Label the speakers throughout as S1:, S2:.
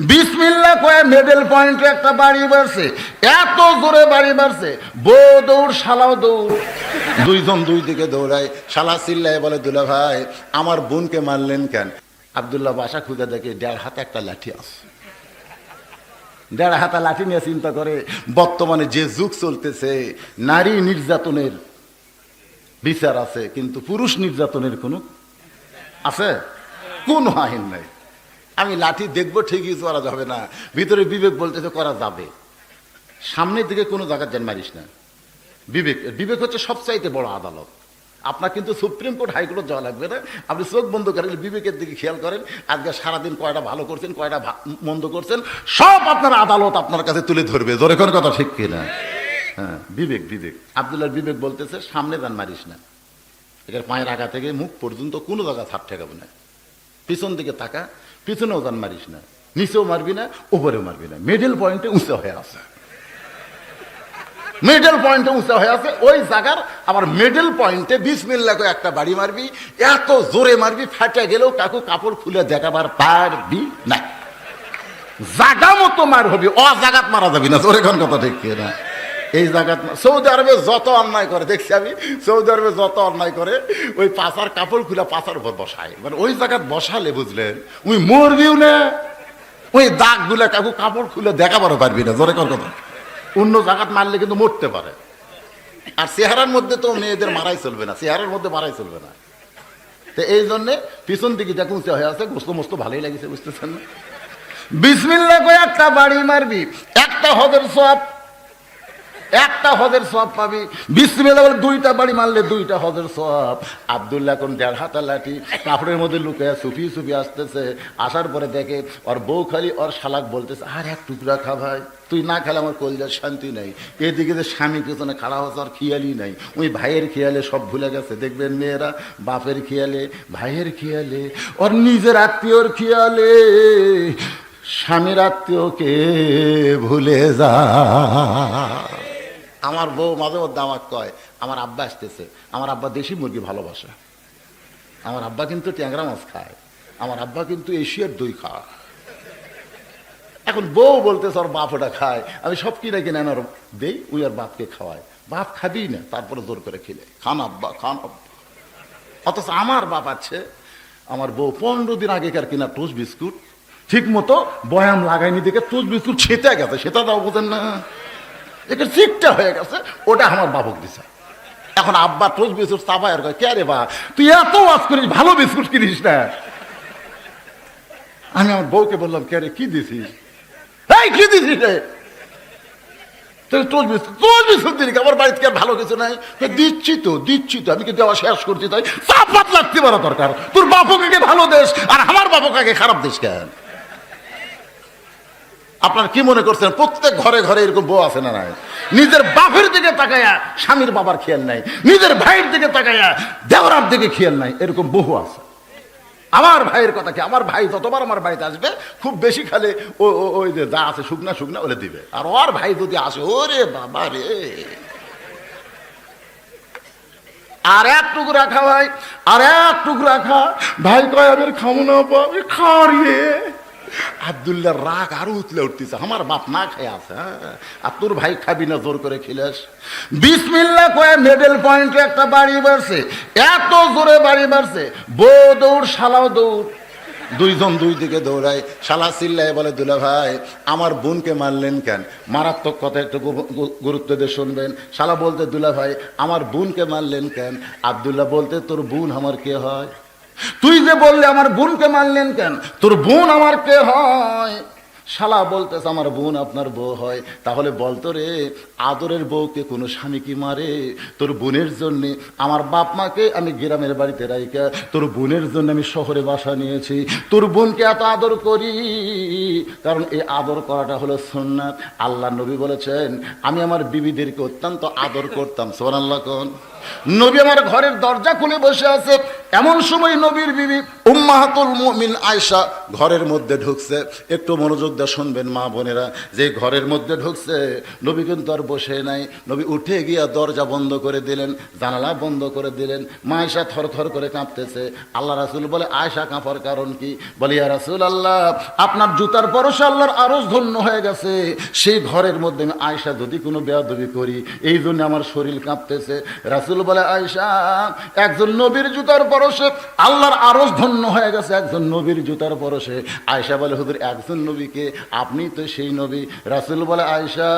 S1: বিসমিল্লাহ কয়ে মিডল পয়েন্টে একটা বাড়ি মারছে, এত জোরে বাড়ি মারছে, বউ দৌড় শালাও দৌড়, দুইজন দুই দিকে দৌড়ায়। শালা চিল্লায় বলে, দুলা ভাই আমার বোনকে মারলেন কেন? আব্দুল্লাহ বাসা খুঁজে দেখে 1.5 হাতে একটা লাঠি আছে। 1.5 হাতা লাঠি নিয়ে চিন্তা করে, বর্তমানে যে যুগ চলতেছে, নারী নির্যাতনের বিচার আছে কিন্তু পুরুষ নির্যাতনের কোনো আছে? কোন আইন নাই। আমি লাঠি দেখবো ঠিকই, করা যাবে না, ভিতরে বিবেক বলতেছে করা যাবে। সামনের দিকে কোনো জায়গায় যেন মারিস না। বিবেক, বিবেক হচ্ছে সবচাইতে বড় আদালত। আপনার কিন্তু সুপ্রিম কোর্ট হাইকোর্ট যাওয়া লাগবে না, আপনি চোখ বন্ধ করেন, বিবেকের দিকে খেয়াল করেন, আজকে সারাদিন কয়টা ভালো করছেন, কয়টা মন্দ করছেন, সব আপনার আদালত আপনার কাছে তুলে ধরবে। জোরে কোন কথা ঠিক কিনা? হ্যাঁ, বিবেক, বিবেক। আব্দুল্লাহর বিবেক বলতেছে সামনে যান মারিস না, এটার পায়ের আগা থেকে মুখ পর্যন্ত কোনো জায়গা ছাপ ঠেকাবে না, পিছন দিকে তাকা, পিছনেও যান মারিস না, নিচেও মারবি না, উপরেও মারবি না, মিডল পয়েন্টে উঁচা হয়ে আছে। মিডল পয়েন্টে উঁচা হয়ে আছে ওই জায়গার, আবার মিডল পয়েন্টে বিসমিল্লাহ করে একটা বাড়ি মারবি, এত জোরে মারবি ফাটা গেলেও কাকু কাপড় খুলে দেখাবার পারবি না। জাগা মতো মার হবি, জাগাত মারা যাবি না। জোরে কোন কথা ঠিক না? এই জায়গা সৌদি আরবে যত অন্যায় করে দেখছি আমি, সৌদি আরবে যত অন্যায় করে ওই পাশার কাপড় খুলে পাশার উপর বসায়, মানে ওই জায়গায় বসালে বুঝলেন ওই মরবিও না, ওই দাগ গুলা কাকু কাপড় খুলে দেখাবারও পারবি না। জোরে কোন কথা? অন্য জায়গাত মারলে কিন্তু মরতে পারে। আর চেহারার মধ্যে তো মেয়েদের মারাই চলবে না, চেহারার মধ্যে মারাই চলবে না। তো এই জন্যে পিছন দিকে দেখুন হয়ে আছে, গোস্ত মোস্ত ভালোই লাগছে, বুঝতেছেন না? বিসমিল্লাহ করে একটা বাড়ি মারবি, একটা হজের সব, একটা হজের সব পাবি। বিসমিল্লাহ বলে 2টা বাড়ি মারলে 2টা হজের সব। আব্দুল্লাহ কোন 1.5 হাতা লাঠি কাপড়ের মধ্যে লুকিয়ে সুফি সুফি আসতেছে, আসার পরে দেখে ওর বউ খালি ওর শালাক বলতেছে, আর এক টুকরা খা ভাই, তুই না খেলে আমার কলজার শান্তি নাই। এদিকে যে স্বামী পেছনে খাড়া হচ্ছে আর খেয়ালই নাই, ওই ভাইয়ের খেয়ালে সব ভুলে গেছে। দেখবেন মেয়েরা বাপের খেয়ালে, ভাইয়ের খেয়ালে, ওর নিজের আত্মীয়র খেয়ালে স্বামীর আত্মীয়কে ভুলে যা। আমার বউ মাঝে মধ্যে আমাকে কয়, আমার আব্বা আসতেছে, আমার আব্বা দেশি মুরগি ভালোবাসে, আমার আব্বা কিন্তু ট্যাংরা মাছ খায়, আমার আব্বা কিন্তু এশিয়ার দই খায়। এখন বউ বলতেছে ওর বাপ ওটা খায়, আমি সব কিনে কিনে আনার দেই, ওই আর বাপকে খাওয়ায়। বাপ খাবি না, তারপরে জোর করে খেলে খান আব্বা, খান আব্বা। অথচ আমার বাপ আছে, আমার বউ 15 দিন আগেকার কিনা টোস্ট বিস্কুট ঠিক মতো বয়াম লাগাইনি দেখে টোস্ট বিস্কুট ছেঁচে গেছে, সেটা দাও বোঝেন না, এটা চিকটা হয়ে গেছে, ওটা আমার বাবুক দিছে। এখন আব্বা টোস্ট বিস্কুট চাপায় আর কয়, কে রে বা তুই এত ওয়াজ করিস, ভালো বিস্কুট কিনিস না। আমি আমার বউকে বললাম, কে রে কি দিছিস? এই কি দিছিস রে? টোস্ট বিস্কুট, টোস্ট বিস্কুট দিলি, আমার বাড়িতে কি ভালো কিছু নাই? দিচ্ছি তো, দিচ্ছি তো, আমি কি দেওয়া শেষ করছি? তাই চাপাত লাগতে পারা দরকার। তোর বাপকে ভালো দেশ আর আমার বাপকে খারাপ দেশ কেন? আপনার কি মনে করছেন প্রত্যেক ঘরে ঘরে এরকম বউ আছে না নাই? নিজের বাপের দিকে তাকায়া স্বামীর বাবার খেয়াল নাই, নিজের ভাইয়ের দিকে তাকায়া দেওরার দিকে খেয়াল নাই, এরকম বহু আছে। আমার ভাইয়ের কথা কি, আমার ভাই যতবার আমার বাড়িতে আসবে খুব বেশি খালে ওই যে যা আছে শুকনা শুকনা ওলে দিবে, আর ওর ভাই যদি আসে, ওরে বাবা রে, আর এক টুকরা খা ভাই, আর এক টুকরা খা ভাই, কয় আমি খাবো না, আমি খাওয়ারিয়ে। আব্দুল্লাহ রাগ আরো উতলে উঠতেছে, আমার বাপ না খেয়ে আছে, আর তোর ভাই খাবি না, জোর করে খিলাস। বিসমিল্লাহ কয়ে মিডল পয়েন্টে একটা বাড়ি মারছে, এত জোরে বাড়ি মারছে, বউ দৌড় শালাও দৌড়, দুইজন দুই দিকে দৌড়ায়। শালা চিল্লায় বলে, দুলা ভাই আমার বোনকে মারলেন কেন? মারাত্মক কথা, একটু গুরুত্ব দিয়ে শুনবেন। শালা বলতে, দুলা ভাই আমার বোনকে মারলেন কেন? আব্দুল্লাহ বলতে, তোর বোন আমার কে হয়? তুই যে বললে আমার বোনকে মারলেন কেন, তোর বোন আমার কে হয়? শালা বলতেছে, আমার বোন আপনার বউ হয়। তাহলে বলতো রে, আদরের বউকে কোনো স্বামী কি মারে? তোর বোনের জন্যে আমার বাপ মাকে আমি গ্রামের বাড়িতে রাইকা তোর বোনের জন্য আমি শহরে বাসা নিয়েছি। তোর বোনকে এত আদর করি কারণ এই আদর করাটা হলো সুন্নাত। আল্লাহ নবী বলেছেন, আমি আমার বিবিদেরকে অত্যন্ত আদর করতাম। সুবহানাল্লাহ কোন? নবী আমার ঘরের দরজা খুলে বসে আছে, এমন সময় নবীর বিবি উম্মাহাতুল মুমিন আয়েশা ঘরের মধ্যে ঢুকছে। একটু মনোযোগ দিয়ে শুনবেন মা বোনেরা, যে ঘরের মধ্যে ঢুকছে নবী কিন্তু আর বসে নাই। নবী উঠে গিয়া দরজা বন্ধ করে দিলেন, জানালা বন্ধ করে দিলেন। মা আয়েশা থরথর করে কাঁপতেছে। আল্লাহ রাসূল বলে, আয়েশা কাঁপার কারণ কি? বলে, ইয়া রাসূলুল্লাহ, আপনার জুতার পরশে আল্লাহর আরশ ধন্য হয়ে গেছে। সেই ঘরের মধ্যে আমি আয়েশা যদি কোনো বেয়াদবি করি, এই জন্য আমার শরীর কাঁপতেছে। রাসূল বলে, আয়েশা, একজন নবীর জুতার পরশে আল্লাহর আরশ ধন্য হয়ে গেছে, একজন নবীর জুতার পরশে। আয়েশা বলে, হুজুর একজন নবীকে, আপনি তো সেই নবী। রাসূল বলে, আয়েশা,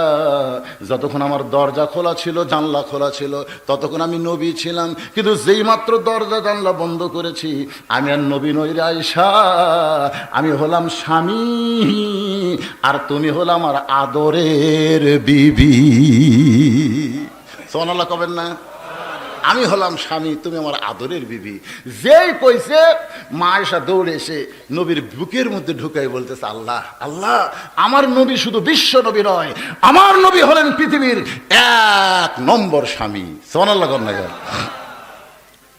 S1: যতক্ষণ আমার দরজা খোলা ছিল, জানলা খোলা ছিল, ততক্ষণ আমি নবী ছিলাম, কিন্তু যেই মাত্র দরজা জানলা বন্ধ করেছি, আমি আর নবী নই রে আয়েশা, আমি হলাম স্বামী, আর তুমি হলো আমার আদরের বিবি। সুবহানাল্লাহ কবেন না? আমি হলাম স্বামী, তুমি আমার আদরের বিবি। যেই কইছে, মা আয়েশা দৌড়ে এসে নবীর বুকের মধ্যে ঢুকাই বলতেছে, আল্লাহ আল্লাহ, আমার নবী শুধু বিশ্ব নবী নয়, আমার নবী হলেন পৃথিবীর 1 নম্বর স্বামী। সুবহানাল্লাহ কর না?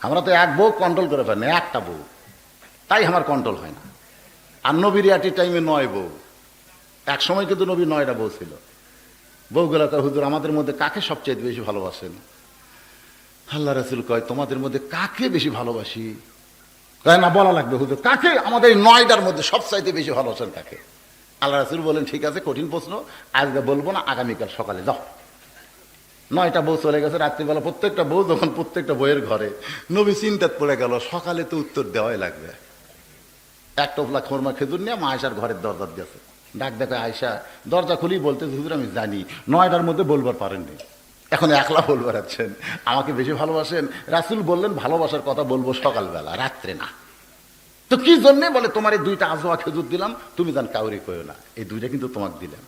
S1: আমরা তো এক বউ কন্ট্রোল করে পাই না, একটা বউ, তাই আমার কন্ট্রোল হয় না। আর নবীর এট এ টাইমে 9 বউ। এক সময় কিন্তু নবী 9টা বউ ছিল। বউগুলা কয়, হুজুর আমাদের মধ্যে কাকে সবচেয়ে বেশি ভালোবাসেন? আল্লাহ রাসূল কয়, তোমাদের মধ্যে কাকে বেশি ভালোবাসি? কয়, না বলা লাগবে হুজুর, কাকে আমাদের 9টার মধ্যে সবচাইতে বেশি ভালোবাসেন কাকে? আল্লাহ রাসূল বলেন, ঠিক আছে, কঠিন প্রশ্ন, আজকে বলবো না, আগামীকাল সকালে যাও। 9টা বউ চলে গেছে। রাত্রিবেলা প্রত্যেকটা বউ যখন প্রত্যেকটা বইয়ের ঘরে, নবী চিন্তাত পড়ে গেল, সকালে তো উত্তর দেওয়াই লাগবে। এক টোপলা খোরমা খেজুর নিয়ে মা আয়েশার ঘরের দরজা দিয়েছে। ডাক দেখে আয়েশা দরজা খুলেই বলতে, হুজুর আমি জানি 9টার মধ্যে বলবার পারেননি, এখন একলা বলবার আছেন, আমাকে বেশি ভালোবাসেন। রাসূল বললেন, ভালোবাসার কথা বলবো সকালবেলা, রাত্রে না। তো কি জন্যে? বলে, তোমার এই 2টা আজোয়া খেজুর দিলাম, তুমি জান কাউরি কইও না, এই 2টা কিন্তু তোমাকে দিলাম।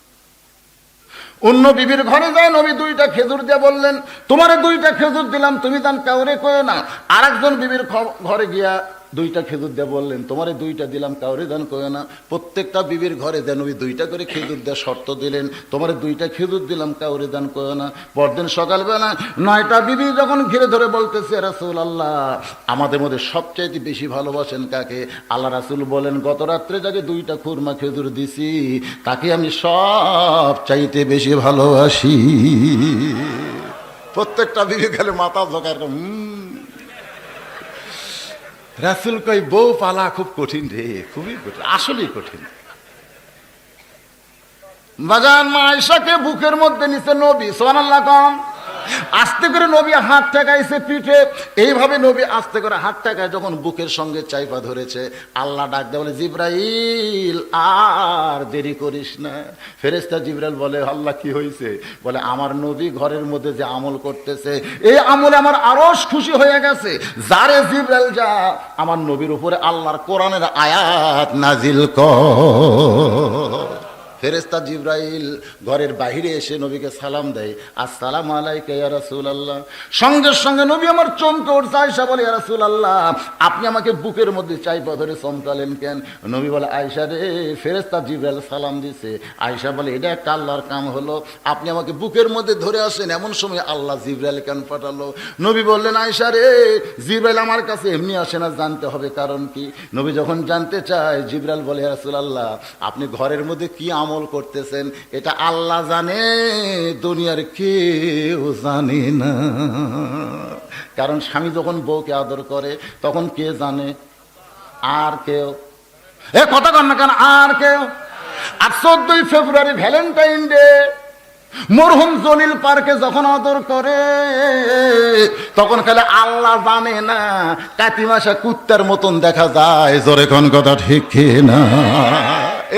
S1: অন্য বিবির ঘরে যায়, নবী 2টা খেজুর দিয়ে বললেন, তোমার 2টা খেজুর দিলাম, তুমি জান কাউরে কইও না। আর একজন বিবির ঘরে গিয়া 2টা খেজুর দিয়ে বললেন, তোমারে 2টা দিলাম, কাউরে দান কইও না। প্রত্যেকটা বিবির ঘরে দেন নবী 2টা করে খেজুর দিয়ে শর্ত দিলেন, তোমারে 2টা খেজুর দিলাম, কাউরে দান কইও না। পরদিন সকালবেলা 9টা বিবি যখন ঘিরে ধরে বলতেছে, রাসূলুল্লাহ, আমাদের মধ্যে সবচাইতে বেশি ভালোবাসেন কাকে? আল্লাহ রাসূল বলেন, গত রাত্রে যাকে 2টা খুরমা খেজুর দিছি, তাকে আমি সব চাইতে বেশি ভালোবাসি। প্রত্যেকটা বিবি গেলে মাথা ঝোঁকার। রাসূল কই, বউ পালা খুব কঠিন রে, খুবই কঠিন, আসলেই কঠিন। বাজান মা আয়েশাকে বুকের মধ্যে নিছে নবী, সুবহানাল্লাহ কম। আস্তে করে নবী হাত ঠেকাইছে পিঠে, এইভাবে নবী আস্তে করে হাত ঠেকায় যখন বুকের সঙ্গে চাইপা ধরেছে, আল্লাহ ডাক দেয়, বলে, জিবরাইল আর দেরি করিস না। ফেরেশতা জিবরাইল বলে, আল্লাহ কি হয়েছে? বলে, আমার নবী ঘরের মধ্যে যে আমল করতেছে, এই আমলে আমার আরশ খুশি হয়ে গেছে। যারে জিবরাইল যা, আমার নবীর উপরে আল্লাহর কোরআনের আয়াত নাজিল কর। ফেরেশতা জিবরাইল ঘরের বাহিরে এসে নবীকে সালাম দেয়, আসসালামু আলাইকা ইয়া রাসূলুল্লাহ। সঙ্গে সঙ্গে নবী আমার চমকে উঠছে। আয়েশা বলে, ইয়া রাসূলুল্লাহ, আপনি আমাকে বুকের মধ্যে চাইপা ধরে চমকালেন কেন? নবী বলে, আয়েশা রে, ফেরেশতা জিবরাইল সালাম দিছে। আয়েশা বলে, এটা একটা আল্লাহর কাম হলো, আপনি আমাকে বুকের মধ্যে ধরে আসেন, এমন সময় আল্লাহ জিবরাইল কেন পাঠালো? নবী বললেন, আয়েশা রে, জিবরাইল আমার কাছে এমনি আসে না, জানতে হবে কারণ কি। নবী যখন জানতে চায়, জিবরাইল বলে, ইয়া রাসূলুল্লাহ, আপনি ঘরের মধ্যে কি আমল করতেছেন এটা আল্লাহ জানে, দুনিয়ার কেউ জানে না। কারণ স্বামী যখন বউকে আদর করে, তখন কে জানে? আর কেউ। এ কথা কন না কেন? আর কেউ। আর 14ই ফেব্রুয়ারি ভ্যালেন্টাইন ডে, মরহুম জলিল পার্কে যখন আদর করে, তখন খালি আল্লাহ জানে না, কাতি মাসে কুত্তার মতন দেখা যায়। জোরে কোন কথা ঠিক না?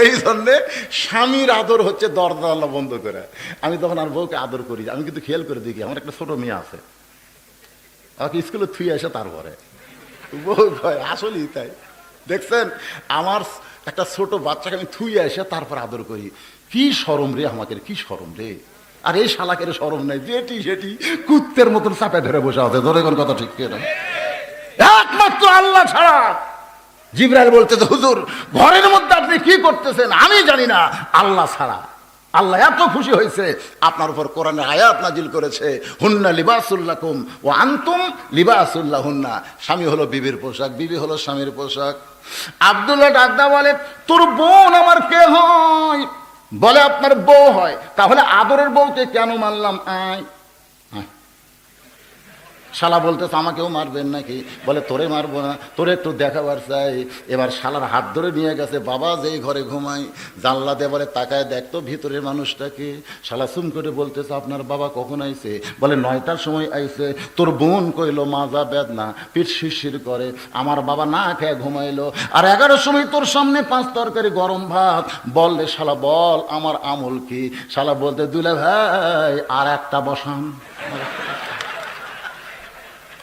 S1: এই জন্যে স্বামীর আদর হচ্ছে দরজা আল্লাহ বন্ধ করে। আমি তখন আর বউকে আদর করি, আমি কিন্তু খেয়াল করে দেখি, আমার একটা ছোট মেয়ে আছে, আমাকে স্কুলে থুয়ে আসে, তারপরে বউ কয়, আসলেই তাই। দেখছেন, আমার একটা ছোট বাচ্চাকে আমি থুয়ে আসে তারপর আদর করি। কি শরম রে আমাকে, কি শরম রে। আর এই শালাকের শরম নাই, যেটি সেটি কুত্তের মতন চাপে ধরে বসে আছে। ধরে কোন কথা ঠিক না? একমাত্র আল্লাহ ছাড়া। জিবরাইল বলতেছে, হুজুর ঘরের মধ্যে আপনি কি করতেছেন? আমি জানি না, আল্লাহ ছাড়া। আল্লাহ এত খুশি হয়েছে আপনার উপর কোরআনে আয়াত নাজিল করেছে, হুন্না লিবাসুল লাকুম ওয়া আনতুম লিবাসুল লাহুন্না। স্বামী হলো বিবির পোশাক, বিবি হলো স্বামীর পোশাক। আব্দুল্লাহ ডাকদা বলে, তোর বোন আমার কে হয়? বলে আপনার বউ হয়। তাহলে আদরের বউকে কেন মারলাম? আয়। শালা বলতেছে আমাকেও মারবেন নাকি? বলে তোরে মারবো না, তোরে একটু দেখাবার চাই। এবার শালার হাত ধরে নিয়ে গেছে, বাবা যেই ঘরে ঘুমাই জানলা দিয়ে বলে তাকায় দেখতো ভিতরের মানুষটাকে। শালা চুম করে বলতেছে আপনার বাবা কখন আইছে? বলে 9টার সময় আইছে। তোর বোন কইলো মাজা বেদনা, পিঠ শিরশির করে, আমার বাবা না খেয়ে ঘুমাইলো। আর 11টার সময় তোর সামনে 5 তরকারি গরম ভাত। বল রে শালা বল আমার আমল কি? শালা বলতে দুলে ভাই আর একটা বসান,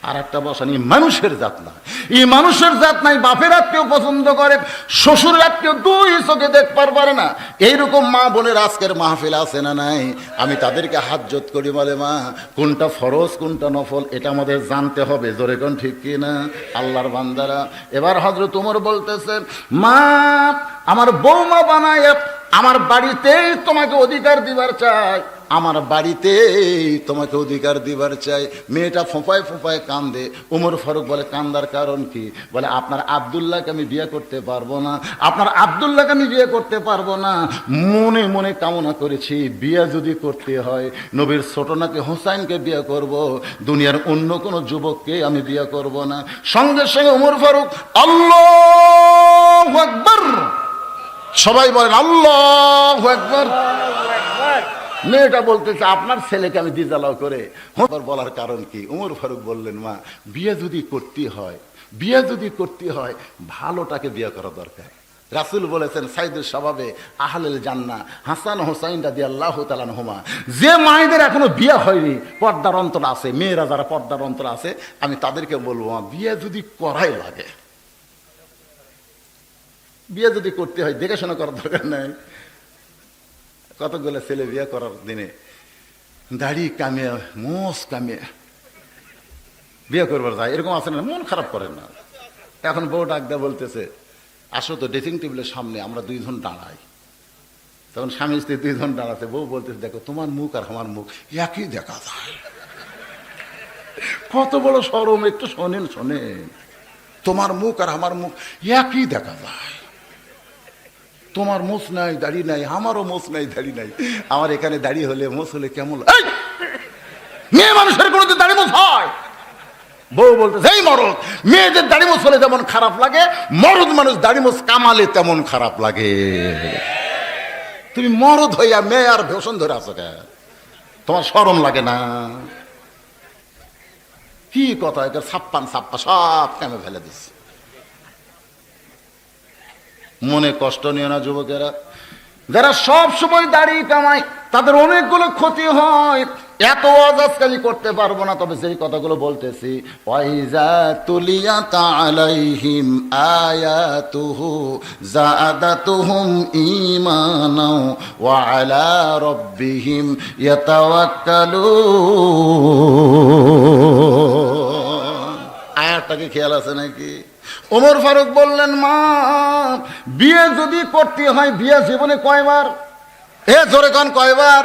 S1: আর একটা বসান। এই মানুষের জাত না, এই মানুষের জাত নাই। বাপের আত্মীয় পছন্দ করে, শ্বশুরের আত্মীয় 2 চোখে দেখবার পারে না। এইরকম মা বোনের আজকের মাহফিল আছে না নাই? আমি তাদেরকে হাত জোত করি, বলে মা কোনটা ফরজ কোনটা নফল এটা আমাদের জানতে হবে। জোরে কোন ঠিক কি না আল্লাহর বান্দারা? এবার হযরত ওমর বলতেছে, মা আমার বৌমা বানায় আমার বাড়িতেই তোমাকে অধিকার দিবার চাই, আমার বাড়িতেই তোমাকে অধিকার দিবার চাই। মেয়েটা ফোঁপায় ফোঁপায় কান্দে। ওমর ফারুক বলে কান্দার কারণ কি? বলে আপনার আব্দুল্লাহকে আমি বিয়ে করতে পারবো না, আপনার আব্দুল্লাহকে আমি বিয়ে করতে পারবো না। মনে মনে কামনা করেছি বিয়ে যদি করতে হয় নবীর ছোট নাতি হোসাইনকে বিয়ে করব, দুনিয়ার অন্য কোনো যুবককে আমি বিয়ে করব না। সঙ্গে সঙ্গে ওমর ফারুক আল্লাহু আকবার, সবাই বলেন আল্লাহু আকবার। মেয়েটা বলতেছে আপনার ছেলেকে আমি দিজালাও করে বলার কারণ কি? ওমর ফারুক বললেন, মা বিয়ে যদি করতে হয়, বিয়ে যদি করতে হয় ভালোটাকে বিয়ে করা দরকার। রাসূল বলেছেন সাইদুল শাবাবে আহলুল জান্নাহ হাসান হোসাইন রাদিয়াল্লাহু তাআলা আনহুমা। যে মায়েদের এখনো বিয়ে হয়নি, পর্দার অন্তর আছে, মেয়েরা যারা পর্দার অন্তর আছে, আমি তাদেরকে বলবো বিয়ে যদি করাই লাগে, বিয়ে যদি করতে হয় দেখে শোনা করার দরকার নাই। কতগুলো ছেলে বিয়ে করার দিনে দাড়ি কামিয়ে মোষ কামিয়ে বিয়ে করবার যায়, এরকম আছে না? মন খারাপ করেন না। এখন বউ ডাক দেয়া বলতেছে আসো তো ড্রেসিং টেবিলের সামনে আমরা 2 জন দাঁড়াই। তখন স্বামী স্ত্রী 2 জন দাঁড়াচ্ছে। বউ বলতেছে দেখো তোমার মুখ আর আমার মুখ একই দেখা যায়। কত বড় শরম, একটু শোনেন শোনেন, তোমার মুখ আর আমার মুখ একই দেখা যায়। তোমার মোছ নাই দাড়ি নাই, আমারও মোছ নাই দাড়ি নাই। আমার এখানে দাড়ি হলে মোছ হলে কেমন? মেয়ে মানুষের কোনোদিন দাড়ি মোছ হয়? বউ বলতেছে এই মরদ, মেয়েদের দাড়ি মোছ হলে যেমন খারাপ লাগে, মরদ মানুষ দাড়ি মোছ কামালে তেমন খারাপ লাগে। তুমি মরদ হইয়া মেয়ে আর ভেষণ ধরে আছো কে? তোমার শরম লাগে না? কি কথা, এটা ছাপ্পান ছাপ্পা সব কেমন ফেলে দিচ্ছে। মনে কষ্ট নিও না যুবকেরা, যারা সব সময় দাড়ি কামায় তাদের অনেকগুলো ক্ষতি হয়। এত আজাজকারী করতে পারবো না, তবে সেই কথাগুলো বলতেছি। ওয়াইজা তুলিয়াত আলাইহিম আয়াতুহু যাআদাতুহুম ঈমানাও ওয়া আলা রাব্বিহিম ইয়াতাওয়াক্কালুন। আয়াতটাকে খেয়াল আছে নাকি? ওমর ফারুক বললেন, মা বিয়ে যদি করতে হয় বিয়ে জীবনে কয়বার? জোরে কোন কয়বার?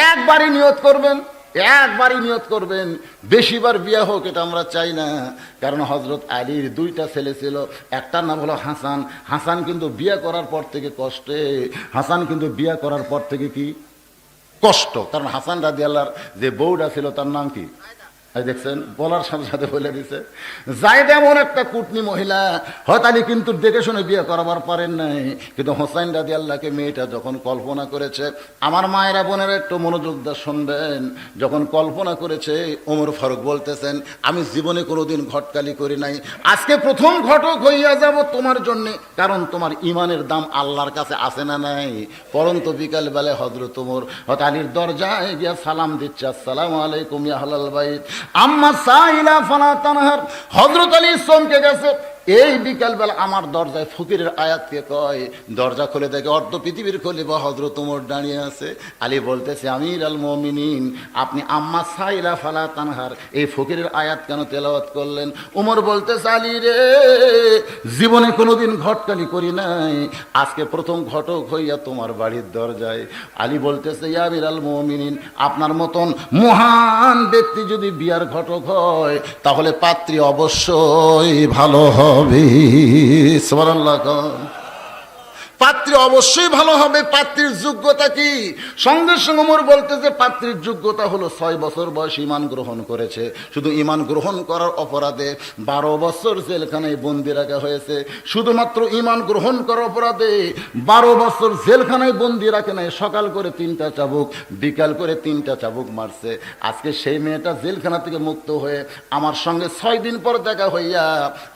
S1: একবারই নিয়ত করবেন, একবারই নিয়ত করবেন। বেশিবার বিয়ে হোক এটা আমরা চাই না। কারণ হযরত আলীর 2টা ছেলে ছিল, একটার নাম হলো হাসান। হাসান কিন্তু বিয়ে করার পর থেকে কষ্টে, হাসান কিন্তু বিয়ে করার পর থেকে কি কষ্ট। কারণ হাসান রাদিয়াল্লাহর যে বউটা ছিল তার নাম কি? দেখছেন, বলার সাথে সাথে বলে দিছে। জায়েদ এমন একটা কুটনি মহিলা, হয়তো আলী কিন্তু দেখে শুনে বিয়ে করাবার পারেন নাই। কিন্তু হোসাইন রাদিয়াল্লাহকে মেয়েটা যখন কল্পনা করেছে, আমার মায়েরা বোনেরা একটু মনোযোগ দিয়ে শুনবেন, যখন কল্পনা করেছে ওমর ফারুক বলতেছেন আমি জীবনে কোনোদিন ঘটকালি করি নাই, আজকে প্রথম ঘটক হইয়া যাব তোমার জন্যে। কারণ তোমার ইমানের দাম আল্লাহর কাছে আছে না নাই? পরন্তু বিকাল বেলায় হযরত ওমর হয়তো আলীর দরজায় গিয়া সালাম দিচ্ছে, আসসালামু আলাইকুম ইয়া আহলাল বাইত আম্মা সাইলা ফালা তানহার। হযরত আলী চমকে গেছে, এই বিকালবেলা আমার দরজায় ফকিরের আয়াতকে কয়, দরজা খুলে দেখে অর্ধ পৃথিবীর খলিফা হযরত ওমর দাঁড়িয়ে আছে। আলী বলতেছে, আমির আল মুমিনিন, আপনি আম্মা সাইলা ফালা তানহার এই ফকিরের আয়াত কেন তেলাওয়াত করলেন? ওমর বলতেছে, আলী রে, জীবনে কোনোদিন ঘটকালি করি নাই, আজকে প্রথম ঘটক হইয়া তোমার বাড়ির দরজায়। আলী বলতেছে, ইয়া আমির আল মুমিনিন, আপনার মতন মহান ব্যক্তি যদি বিয়ার ঘটক হয় তাহলে পাত্রী অবশ্যই ভালো হবে। সুবহানাল্লাহ। পাত্রী অবশ্যই ভালো হবে। পাত্রীর যোগ্যতা কি? সঙ্গে সঙ্গে ওমর বলতেছে, পাত্রীর যোগ্যতা হলো 6 বছর বয়স ঈমান গ্রহণ করেছে। শুধু ঈমান গ্রহণ করার অপরাধে 12 বছর জেলখানায় বন্দি রাখা হয়েছে। শুধুমাত্র ঈমান গ্রহণ করার অপরাধে 12 বছর জেলখানায় বন্দি রাখে নাই। সকাল করে 3টা চাবুক, বিকাল করে 3টা চাবুক মারছে। আজকে সেই মেয়েটা জেলখানা থেকে মুক্ত হয়ে আমার সঙ্গে 6 দিন পর দেখা হইয়া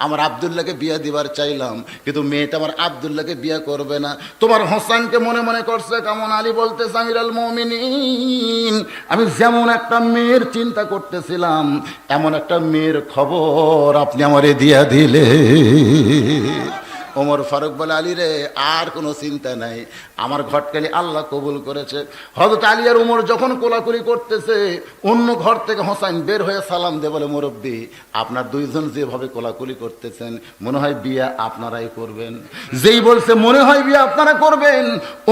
S1: আমার আব্দুল্লাহকে বিয়ে দিবার চাইলাম, কিন্তু মেয়েটা আমার আব্দুল্লাহকে বিয়ে করবে না। তোমার হোসেনকে মনে মনে করছে কেমন? আলী বলতেছে, আমির আল মুমিনিন, আমি যেমন একটা মেয়ের চিন্তা করতেছিলাম এমন একটা মেয়ের খবর আপনি আমারে দিয়া দিলে। ওমর ফারুক বলে, আলী রে, আর কোনো চিন্তা নাই, আমার ঘটকালি আল্লাহ কবুল করেছে। হযরত আলী আর ওমর যখন কোলাকুলি করতেছে, অন্য ঘর থেকে হোসেন বের হয়ে সালাম দিয়ে বলে, মুরব্বী, আপনার দুইজন যেভাবে কোলাকুলি করতেছেন মনে হয় বিয়ে আপনারাই করবেন। যেই বলছে মনে হয় বিয়ে আপনারা করবেন,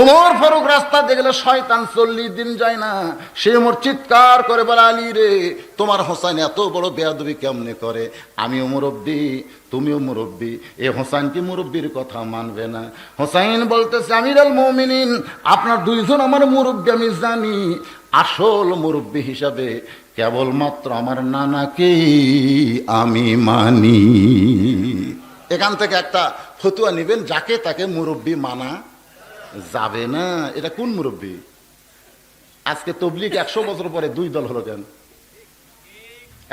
S1: ওমর ফারুক রাস্তা দেখলে শয়তান 40 দিন যায় না, সে ওমর চিৎকার করে বলে, আলী রে, তোমার হোসেন এত বড় বেয়াদবি কেমনে করে? আমিও মুরব্বী, তুমিও মুরব্বী, এ হোসেন কি মুরব্বীর কথা মানবে না? হোসেন বলতেছে, আমির আল মুমিনিন, আপনার দুইজন আমার মুরব্বী আমি জানি, আসল মুরব্বী হিসাবে কেবলমাত্র আমার নানাকেই আমি মানি। এখান থেকে একটা ফতুয়া নিবেন, যাকে তাকে মুরব্বী মানা যাবে না। এটা কোন মুরব্বী? আজকে তবলিগ 100 বছর পরে 2 দল হলো কেন?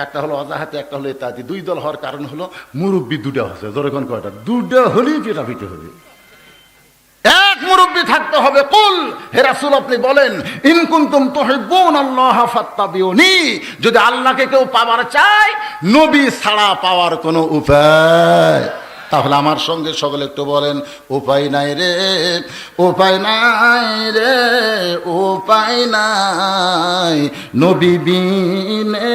S1: একটা হলো অজাহাতে, একটা হলো ইত্যাদি। 2 দল হওয়ার কারণ হলো মুরব্বী 2টা হচ্ছে। যখন কয়টা 2টা হলেই পিটাপিটি হবে। এক মুরব্বী থাকতে হবে। কুল, হে রাসূল আপনি বলেন, ইন কুনতুম তুহিব্বুনাল্লাহ ফাত্তাবিউনি, যদি আল্লাহকে কেউ পাওয়ার চায় নবী ছাড়া পাওয়ার কোনো উপায়, তাহলে আমার সঙ্গে সকলে একটু বলেন, উপায় নাই রে, উপায় নাই রে, উপায় নাই, নবী বিনে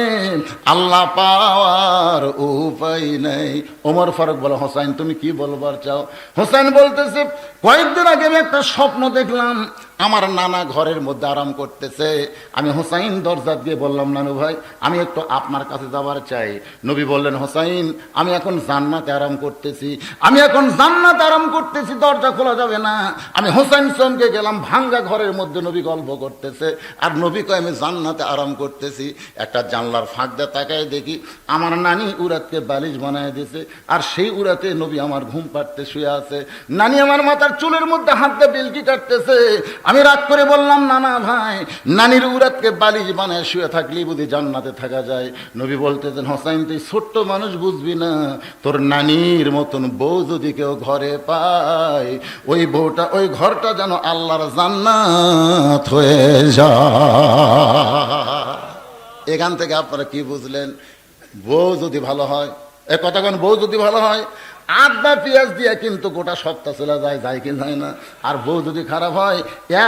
S1: আল্লাহ পাওয়ার উপায় নাই। ওমর ফারুক বলে, হোসেন তুমি কি বলবার চাও? হোসেন বলতেছে, কয়েকদিন আগে আমি একটা স্বপ্ন দেখলাম, আমার নানা ঘরের মধ্যে আরাম করতেছে। আমি হোসাইন দরজা দিয়ে বললাম, নানু ভাই, আমি একটু আপনার কাছে যাবার চাই। নবী বললেন, হোসাইন, আমি এখন জান্নাতে আরাম করতেছি, আমি এখন জান্নাতে আরাম করতেছি, দরজা খোলা যাবে না। আমি হোসাইন চমকে গেলাম, ভাঙ্গা ঘরের মধ্যে নবী গল্প করতেছে, আর নবী কয় আমি জান্নাতে আরাম করতেছি। একটা জানলার ফাঁক দিয়ে তাকায় দেখি আমার নানি উরাতকে বালিশ বানায় দিয়েছে, আর সেই উরাতে নবী আমার ঘুম পাড়তে শুয়ে আছে। নানি আমার মাথার চুলের মধ্যে হাত দিয়ে বিলকি কাটতেছে। আমি রাগ করে বললাম, নানা ভাই, নানির উরাতকে বালিশ বানায় শুয়ে থাকলেই বুঝি জান্নাতে থাকা যায়। নবী বলতেছেন, হোসাইন তুই ছোট্ট মানুষ, বুঝবি না, তোর নানির মতন বউ যদি কেউ ঘরে পায়, ওই বউটা, ওই ঘরটা যেন আল্লাহর জান্নাত হয়ে যায়। এখান থেকে আপনারা কি বুঝলেন? বউ যদি ভালো হয়, এ কথা কোন, বউ যদি ভালো হয় আদা পেঁয়াজ দিয়ে কিন্তু গোটা সপ্তাহ চলে যায়, যায় কি যায় না? আর বউ যদি খারাপ হয়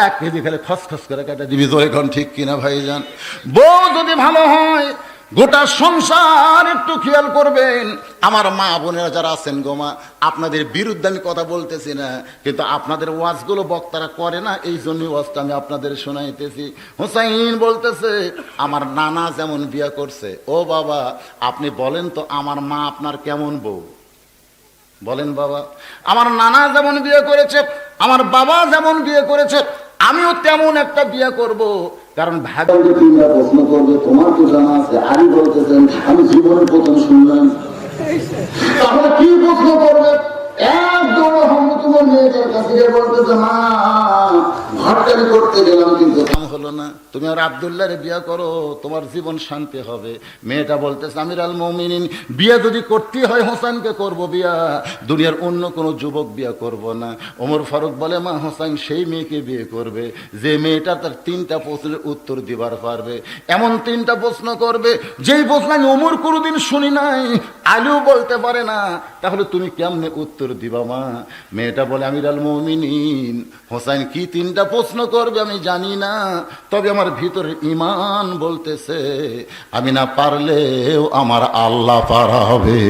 S1: 1 কেজি খেলে খসখস করে কেটে দিবি। তো এখন ঠিক কিনা ভাইজান? বউ যদি ভালো হয় গোটা সংসার একটু খেয়াল করবেন। আমার মা বোনেরা যারা আছেন গো মা, আপনাদের বিরুদ্ধে আমি কথা বলতেছি না, কিন্তু আপনাদের ওয়াজগুলো বক্তারা করে না, এই জন্যই ওয়াজটা আমি আপনাদের শোনাইতেছি। হোসাইন বলতেছে, আমার নানা যেমন বিয়ে করছে, ও বাবা আপনি বলেন তো আমার মা আপনার কেমন বউ? বলেন বাবা, আমার নানা যেমন বিয়ে করেছে, আমার বাবা যেমন বিয়ে করেছে, আমিও তেমন একটা বিয়ে করব। কারণ ভাগ্য প্রশ্ন করবে, তোমার তো জানা আছে। আলী বলতেছেন, আমি জীবনের প্রথম শুনলাম, তাহলে কি প্রশ্ন করবে? একদম তোমার মেয়েটার কাছে বলতেছে, মা ঘরটারি করতে গেলাম কিন্তু হলো না, তুমি আর আব্দুল্লাহর বিয়ে করো, তোমার জীবন শান্তি হবে। মেয়েটা বলতেছে আমির আল মুমিনিন, বিয়ে যদি করতে হয় হোসেনকে করব বিয়া, দুনিয়ার অন্য কোনো যুবক বিয়ে করব না। ওমর ফারুক বলে মা হোসেন সেই মেয়েকে বিয়ে করবে যে মেয়েটা তার 3টা প্রশ্নের উত্তর দিবার পারবে। এমন 3টা প্রশ্ন করবে যেই প্রশ্ন আমি ওমর কোনোদিন শুনি নাই, আলীও বলতে পারে না, তাহলে তুমি কেমনে উত্তর দিবা মা? মেয়েটা বলে আমির আল মুমিনিন, হোসেন কি 3টা প্রশ্ন করবে আমি জানি না, তবে আমার ভিতরে ঈমান বলতেছে আমি না পারলেও আমার আল্লাহ পারাবে।